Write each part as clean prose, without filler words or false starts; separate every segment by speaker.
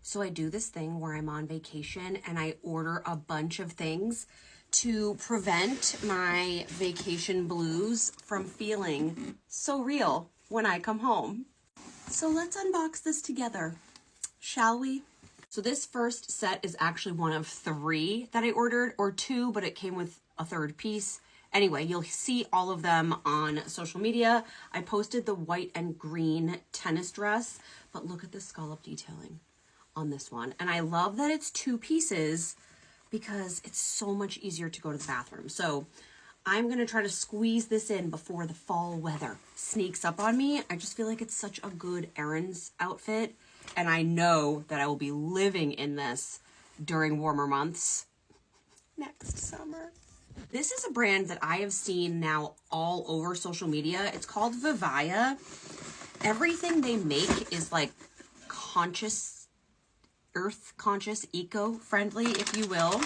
Speaker 1: So I do this thing where I'm on vacation and I order a bunch of things to prevent my vacation blues from feeling so real when I come home. So let's unbox this together, shall we? So this first set is actually one of 3 that I ordered, or 2, but it came with a 3rd piece. Anyway, you'll see all of them on social media. I posted the white and green tennis dress, but look at the scallop detailing on this one. And I love that it's 2 pieces because it's so much easier to go to the bathroom. So I'm going to try to squeeze this in before the fall weather sneaks up on me. I just feel like it's such a good errands outfit. And I know that I will be living in this during warmer months next summer. This is a brand that I have seen now all over social media. It's called Vivaya. Everything they make is like conscious, earth conscious, eco-friendly, if you will.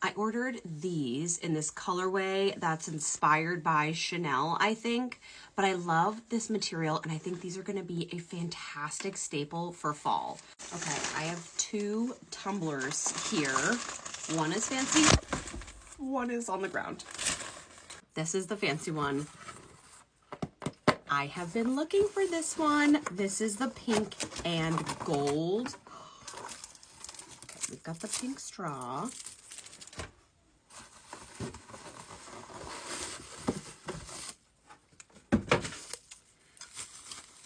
Speaker 1: I ordered these in this colorway that's inspired by Chanel, I think, but I love this material and I think these are going to be a fantastic staple for fall. Okay, I have 2 tumblers here. One is fancy, one is on the ground. This is the fancy one. I have been looking for this one. This is the pink and gold. Okay, we've got the pink straw.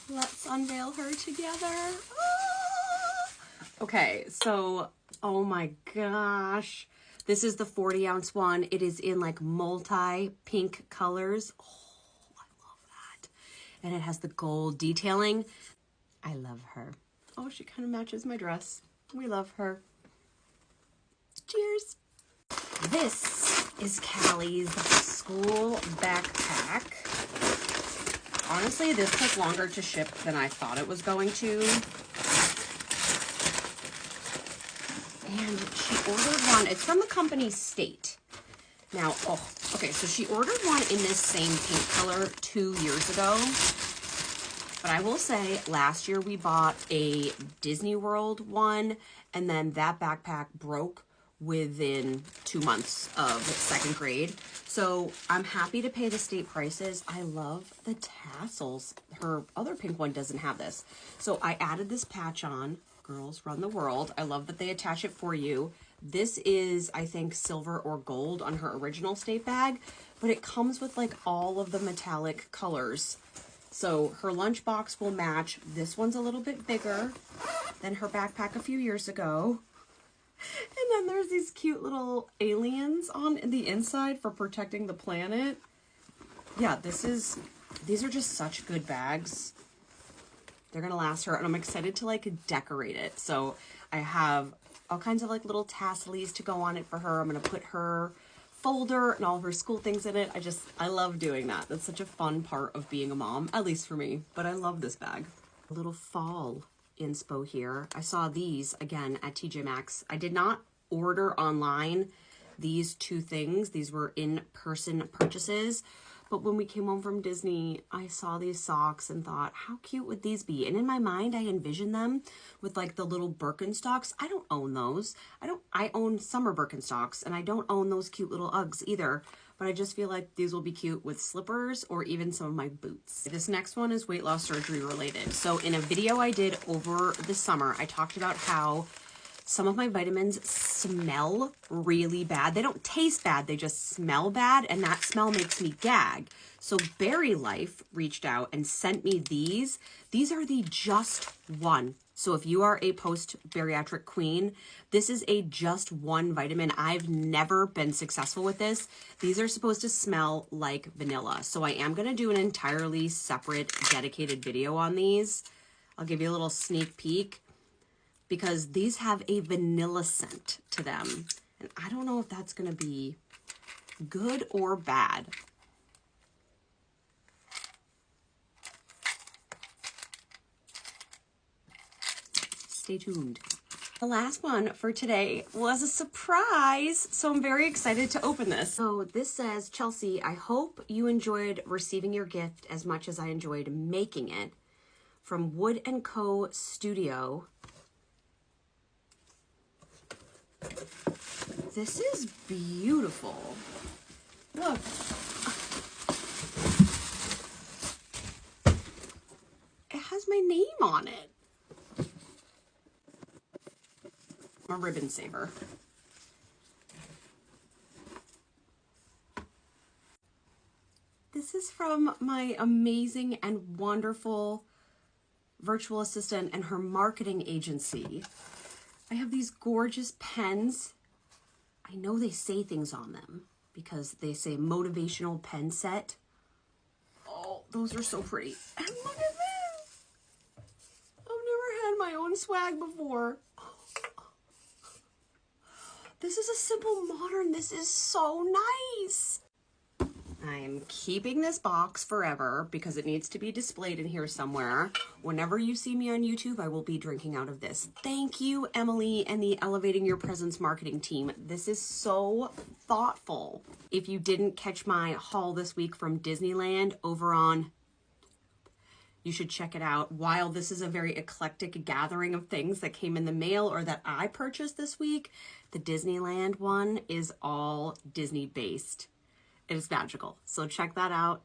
Speaker 1: Let's unveil her together. Ah! Okay, so, oh my gosh. This is the 40-ounce one. It is in like multi-pink colors. Oh, I love that. And it has the gold detailing. I love her. Oh, she kind of matches my dress. We love her. Cheers. This is Callie's school backpack. Honestly, this took longer to ship than I thought it was going to. And she ordered one. It's from the company State. Now, oh, okay, so she ordered one in this same pink color 2 years ago. But I will say, last year we bought a Disney World one, and then that backpack broke within 2 months of 2nd grade. So I'm happy to pay the State prices. I love the tassels. Her other pink one doesn't have this. So I added this patch on. Girls Run the World. I love that they attach it for you. This is, I think, silver or gold on her original State bag, but it comes with like all of the metallic colors. So her lunchbox will match. This one's a little bit bigger than her backpack a few years ago. And then there's these cute little aliens on the inside for protecting the planet. Yeah, these are just such good bags. They're gonna last her, and I'm excited to like decorate it. So I have all kinds of like little tasselies to go on it for her. I'm gonna put her folder and all of her school things in it. I love doing that. That's such a fun part of being a mom, at least for me, but I love this bag. A little fall inspo here. I saw these again at TJ Maxx. I did not order online these 2 things. These were in-person purchases. But when we came home from Disney, I saw these socks and thought, how cute would these be? And in my mind, I envisioned them with like the little Birkenstocks. I don't own those. I own summer Birkenstocks, and I don't own those cute little Uggs either. But I just feel like these will be cute with slippers or even some of my boots. This next one is weight loss surgery related. So in a video I did over the summer, I talked about how some of my vitamins smell really bad. They don't taste bad, they just smell bad, and that smell makes me gag. So BariLife reached out and sent me these. These are the Just One. So if you are a post-bariatric queen, this is a Just One vitamin. I've never been successful with this. These are supposed to smell like vanilla. So I am gonna do an entirely separate, dedicated video on these. I'll give you a little sneak peek, because these have a vanilla scent to them. And I don't know if that's gonna be good or bad. Stay tuned. The last one for today was a surprise, so I'm very excited to open this. So this says, Chelsea, I hope you enjoyed receiving your gift as much as I enjoyed making it. From Wood & Co. Studio. This is beautiful. Look. It has my name on it. I'm a ribbon saver. This is from my amazing and wonderful virtual assistant and her marketing agency. I have these gorgeous pens. I know they say things on them because they say motivational pen set. Oh, those are so pretty. And look at this. I've never had my own swag before. This is a simple modern. This is so nice. I am keeping this box forever because it needs to be displayed in here somewhere. Whenever you see me on YouTube, I will be drinking out of this. Thank you, Emily, and the Elevating Your Presence marketing team. This is so thoughtful. If you didn't catch my haul this week from Disneyland over on, you should check it out. While this is a very eclectic gathering of things that came in the mail or that I purchased this week, the Disneyland one is all Disney based. It is magical. So check that out.